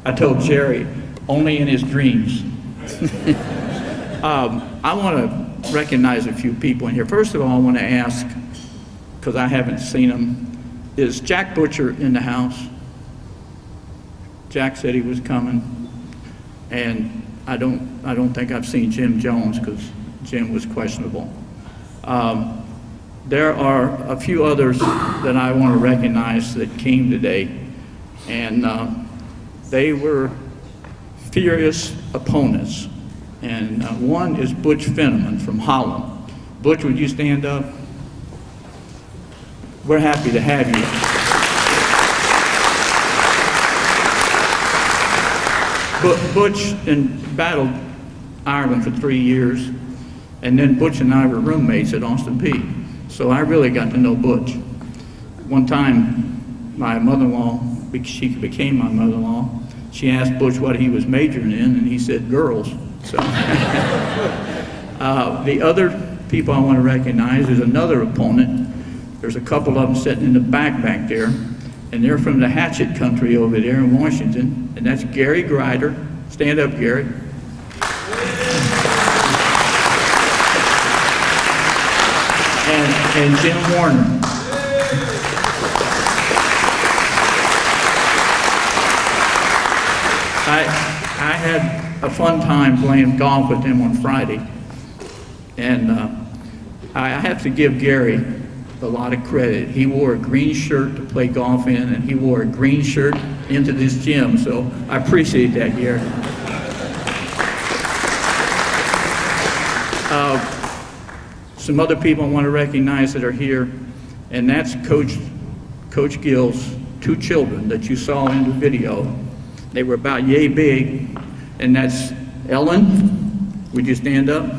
I told Jerry, only in his dreams. I want to recognize a few people in here. First of all, I want to ask, because I haven't seen him, is Jack Butcher in the house? Jack said he was coming, and I don't think I've seen Jim Jones because Jim was questionable. There are a few others that I want to recognize that came today, and they were furious opponents. And one is Butch Finneman from Holland. Butch, would you stand up? We're happy to have you. Butch battled Ireland for 3 years, and then Butch and I were roommates at Austin Peay. So I really got to know Butch. One time, my mother-in-law, she became my mother-in-law, she asked Butch what he was majoring in, and he said girls. So the other people I want to recognize is another opponent. There's a couple of them sitting in the back there, and they're from the Hatchet country over there in Washington, and that's Gary Grider. Stand up, Gary. And Jim Warner. I had a fun time playing golf with him on Friday, and I have to give Gary a lot of credit. He wore a green shirt to play golf in, and he wore a green shirt into this gym, so I appreciate that, Gary. Some other people I want to recognize that are here, and that's Coach Gill's two children that you saw in the video. They were about yay big, and that's Ellen, would you stand up?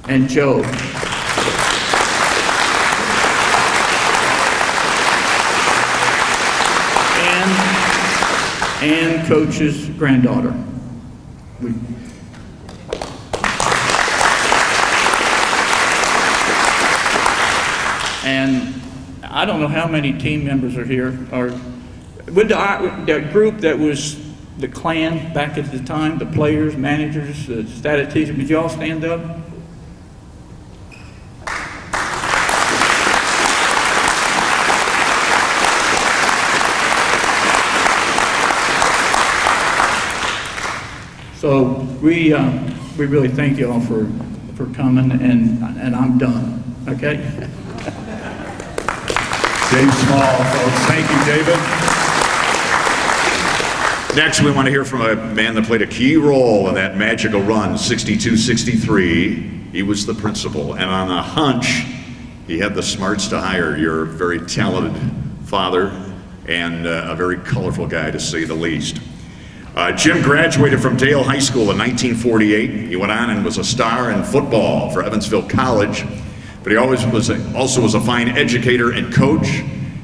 And Joe. And Coach's granddaughter. And I don't know how many team members are here. With the group that was the clan back at the time, the players, managers, the statisticians, would you all stand up? So we really thank you all for coming, and I'm done. Okay. Dave Small, folks. Thank you, David. Next, we want to hear from a man that played a key role in that magical run, 62-63. He was the principal, and on a hunch, he had the smarts to hire your very talented father and a very colorful guy, to say the least. Jim graduated from Dale High School in 1948. He went on and was a star in football for Evansville College, but he always was also was a fine educator and coach.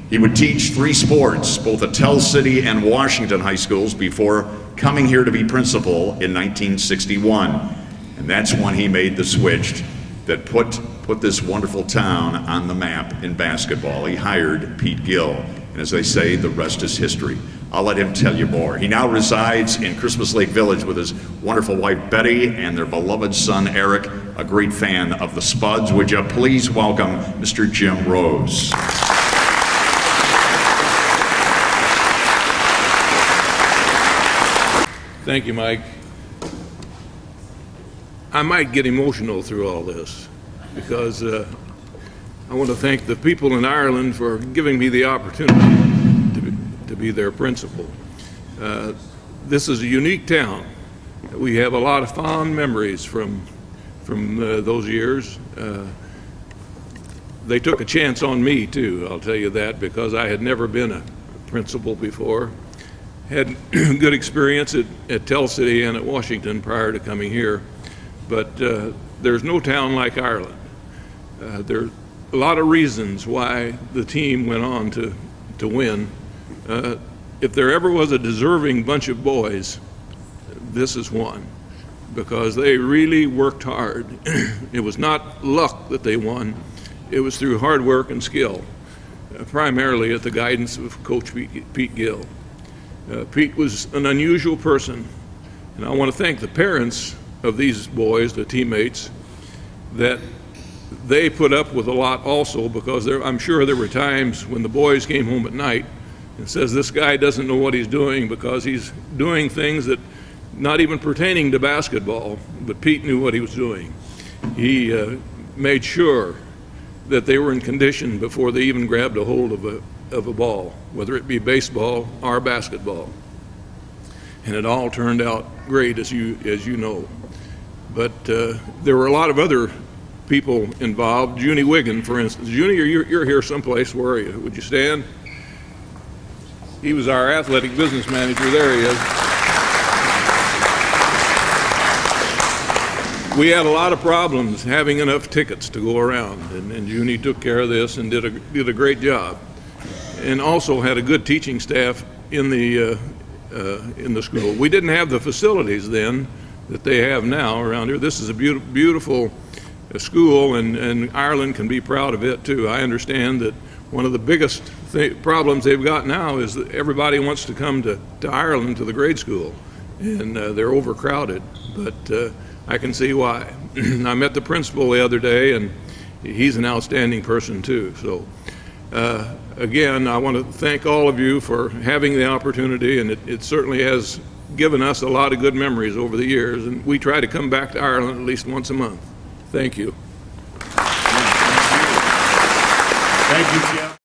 He would teach 3 sports, both at Tell City and Washington high schools, before coming here to be principal in 1961. And that's when he made the switch that put this wonderful town on the map in basketball. He hired Pete Gill, and as they say, the rest is history. I'll let him tell you more. He now resides in Christmas Lake Village with his wonderful wife Betty and their beloved son Eric, a great fan of the Spuds. Would you please welcome Mr. Jim Roos. Thank you, Mike. I might get emotional through all this because I want to thank the people in Ireland for giving me the opportunity to be their principal. This is a unique town. We have a lot of fond memories from those years. They took a chance on me too, I'll tell you that, because I had never been a principal before. Had good experience at Tell City and at Washington prior to coming here, but there's no town like Ireland. There are a lot of reasons why the team went on to win. If there ever was a deserving bunch of boys, this is one, because they really worked hard. It was not luck that they won, it was through hard work and skill, primarily at the guidance of Coach Pete Gill. Pete was an unusual person, and I want to thank the parents of these boys, the teammates, that they put up with a lot also, because I'm sure there were times when the boys came home at night and says, this guy doesn't know what he's doing because he's doing things that not even pertaining to basketball, but Pete knew what he was doing. He made sure that they were in condition before they even grabbed a hold of a ball, whether it be baseball or basketball. And it all turned out great, as you know. But there were a lot of other people involved. Junie Wiggin, for instance. Junie, you're here someplace. Where are you? Would you stand? He was our athletic business manager. There he is. We had a lot of problems having enough tickets to go around, and Junie took care of this and did a great job, and also had a good teaching staff in the school. We didn't have the facilities then that they have now around here. This is a beautiful school, and Ireland can be proud of it too. I understand that one of the biggest problems they've got now is that everybody wants to come to Ireland to the grade school, and they're overcrowded, but I can see why. I met the principal the other day, and he's an outstanding person too. So again, I want to thank all of you for having the opportunity, and it certainly has given us a lot of good memories over the years, and we try to come back to Ireland at least once a month. Thank you. Thank you, Jim.